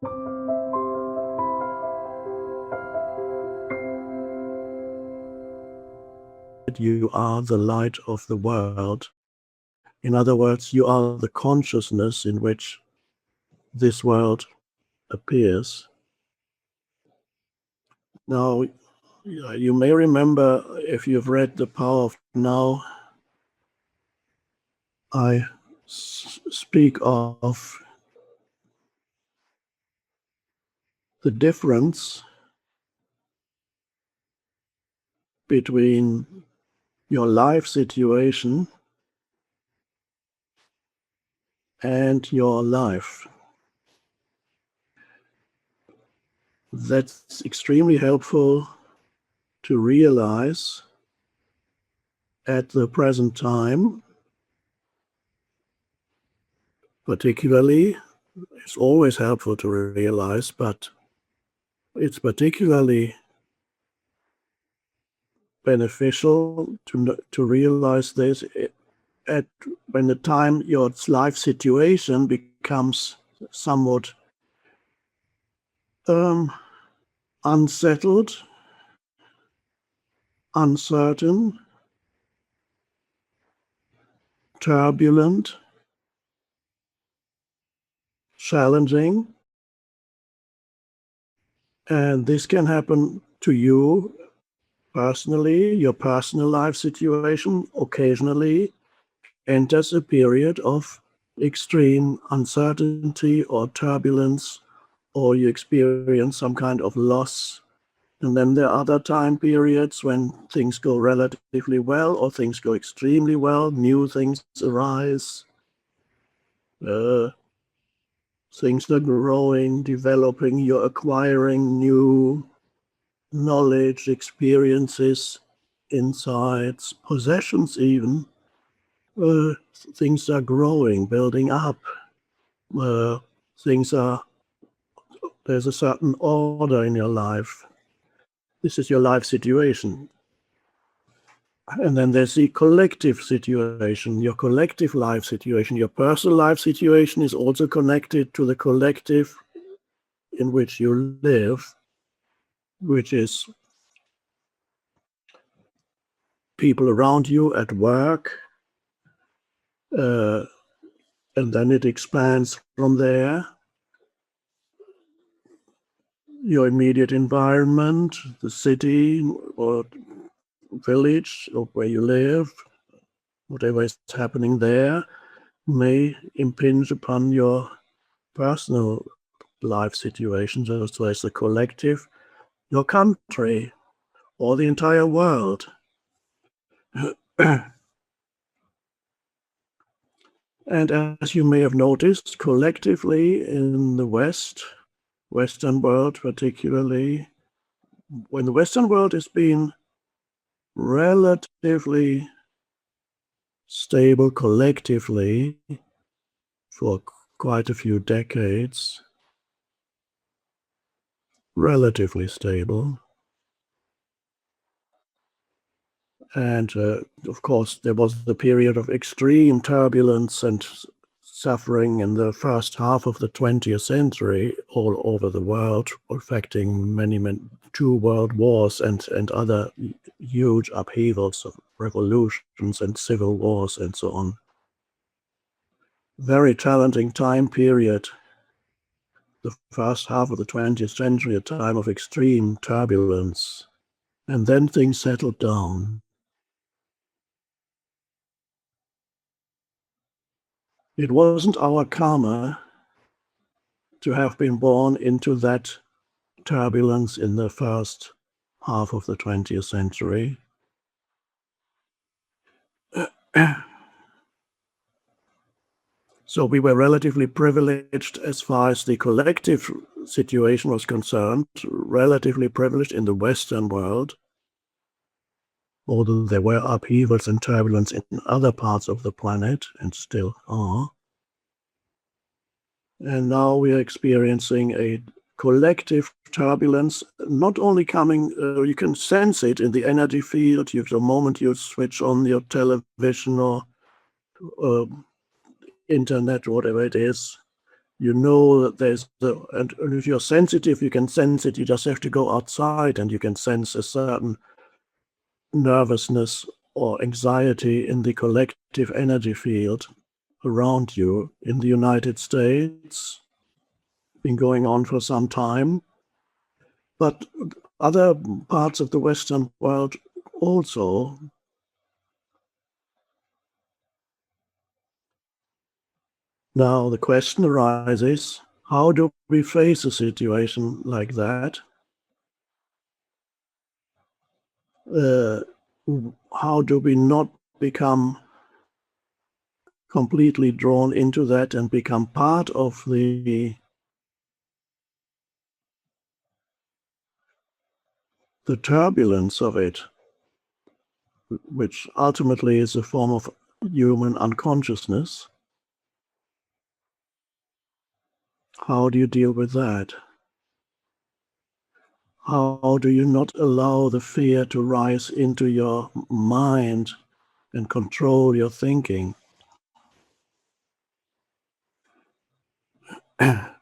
You are the light of the world. In other words, you are the consciousness in which this world appears. Now, you may remember, if you've read The Power of Now, I speak of the difference between your life situation and your life. That's extremely helpful to realize at the present time. Particularly, it's always helpful to realize, but it's particularly beneficial to realize this when the time your life situation becomes somewhat unsettled, uncertain, turbulent, challenging. And this can happen to you personally. Your personal life situation occasionally enters a period of extreme uncertainty or turbulence, or you experience some kind of loss. And then there are other time periods when things go relatively well or things go extremely well, new things arise, things are growing, developing, you're acquiring new knowledge, experiences, insights, possessions even. Things are growing, building up. There's a certain order in your life. This is your life situation. And then there's the collective situation, your collective life situation. Your personal life situation is also connected to the collective in which you live, which is people around you at work, and then it expands from there. Your immediate environment, the city or village or where you live, whatever is happening there, may impinge upon your personal life situation. So as the collective, your country, or the entire world. And as you may have noticed, collectively in the Western world particularly, when the Western world has been relatively stable collectively for quite a few decades, relatively stable. And of course, there was the period of extreme turbulence and suffering in the first half of the 20th century all over the world, affecting many 2 world wars and other huge upheavals of revolutions and civil wars and so on. Very challenging time period. The first half of the 20th century, a time of extreme turbulence. And then things settled down. It wasn't our karma to have been born into that turbulence in the first half of the 20th century. So we were relatively privileged as far as the collective situation was concerned, relatively privileged in the Western world, although there were upheavals and turbulence in other parts of the planet, and still are. And now we are experiencing a collective turbulence, not only coming, you can sense it in the energy field. The moment you switch on your television or internet, whatever it is, You know that and if you're sensitive, you can sense it. You just have to go outside and you can sense a certain nervousness or anxiety in the collective energy field around you. In the United States, been going on for some time, but other parts of the Western world also. Now the question arises, how do we face a situation like that? How do we not become completely drawn into that and become part of the turbulence of it, which ultimately is a form of human unconsciousness? How do you deal with that? How do you not allow the fear to rise into your mind and control your thinking?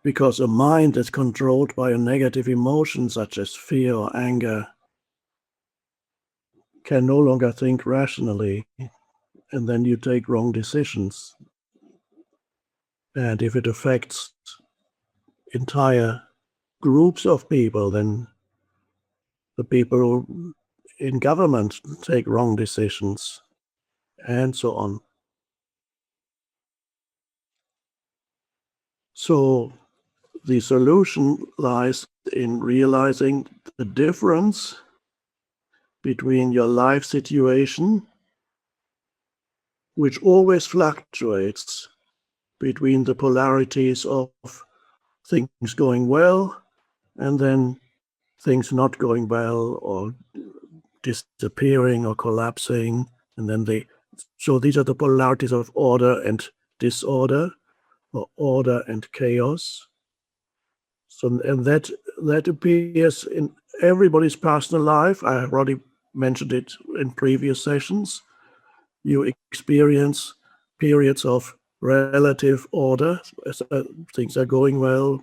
Because a mind that's controlled by a negative emotion such as fear or anger can no longer think rationally, and then you take wrong decisions. And if it affects entire groups of people, then the people in government take wrong decisions, and so on. So the solution lies in realizing the difference between your life situation, which always fluctuates between the polarities of things going well and then things not going well or disappearing or collapsing. And then so these are the polarities of order and disorder, or order and chaos. So, and that appears in everybody's personal life. I have already mentioned it in previous sessions. You experience periods of relative order. Things are going well,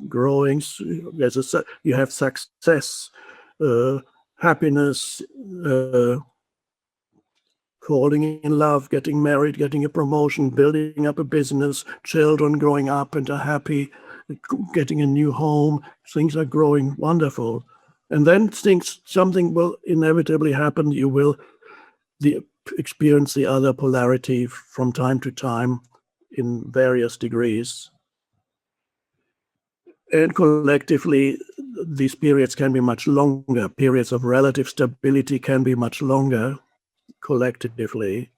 growing. You have success, happiness, falling in love, getting married, getting a promotion, building up a business, children growing up and are happy, getting a new home. Things are growing wonderful. And then something will inevitably happen. You will experience the other polarity from time to time in various degrees. And collectively, these periods can be much longer. Periods of relative stability can be much longer collectively.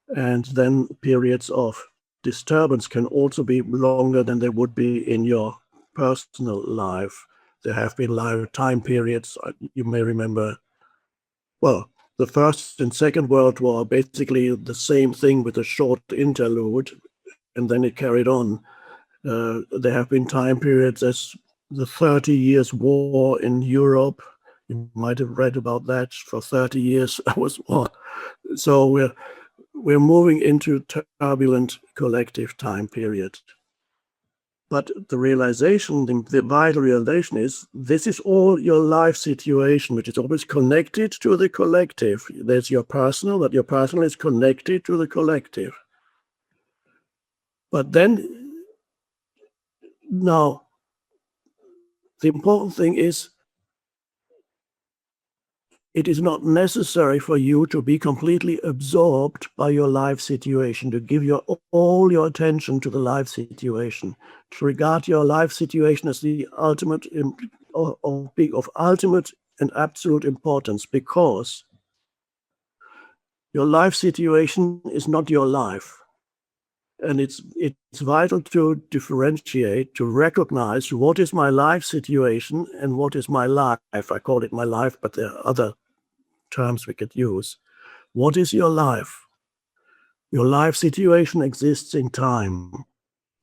And then periods of disturbance can also be longer than they would be in your personal life. There have been time periods, you may remember, well, the First and Second World War, basically the same thing with a short interlude, and then it carried on. There have been time periods as the 30 Years' War in Europe. You might have read about that. For 30 years, there was war. So we're moving into turbulent collective time period. But the realization, the vital realization is, this is all your life situation, which is always connected to the collective. There's your personal, but your personal is connected to the collective. But then, now, the important thing is, it is not necessary for you to be completely absorbed by your life situation, to give all your attention to the life situation, to regard your life situation as the ultimate of ultimate and absolute importance, because your life situation is not your life. And it's vital to differentiate, to recognize what is my life situation and what is my life. I call it my life, but there are other terms we could use. What is your life? Your life situation exists in time,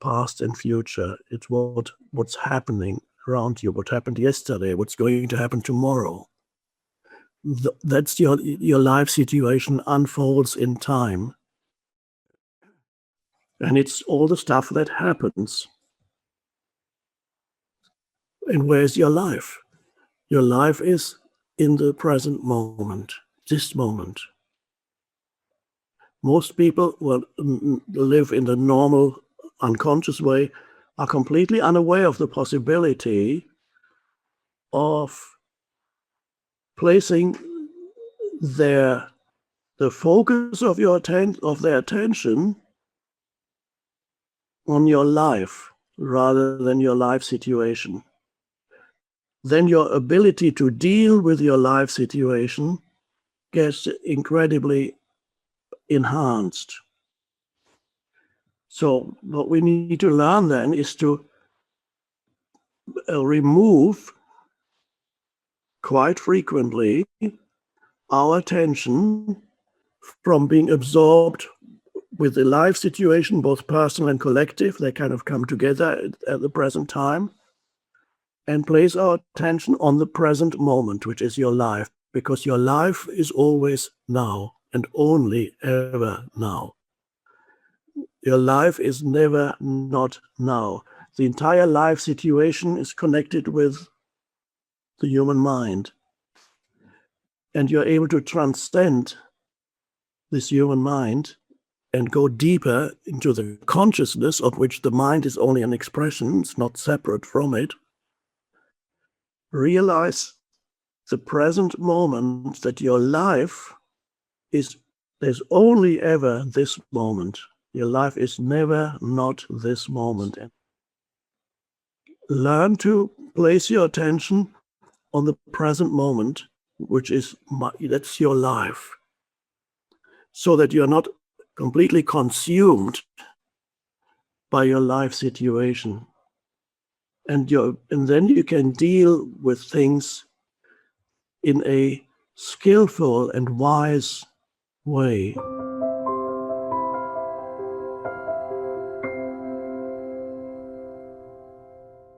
past and future. It's what's happening around you, what happened yesterday, what's going to happen tomorrow. That's your life situation unfolds in time. And it's all the stuff that happens. And where's your life? Your life is in the present moment, this moment. Most people who live in the normal, unconscious way are completely unaware of the possibility of placing the focus of their attention on your life rather than your life situation. Then your ability to deal with your life situation gets incredibly enhanced. So what we need to learn then is to remove quite frequently our attention from being absorbed with the life situation, both personal and collective. They kind of come together at the present time, and place our attention on the present moment, which is your life, because your life is always now and only ever now. Your life is never not now. The entire life situation is connected with the human mind. And you're able to transcend this human mind and go deeper into the consciousness of which the mind is only an expression, it's not separate from it. Realize the present moment, that your life is, there's only ever this moment. Your life is never not this moment. And learn to place your attention on the present moment, which is, that's your life, so that you're not completely consumed by your life situation. And then you can deal with things in a skillful and wise way.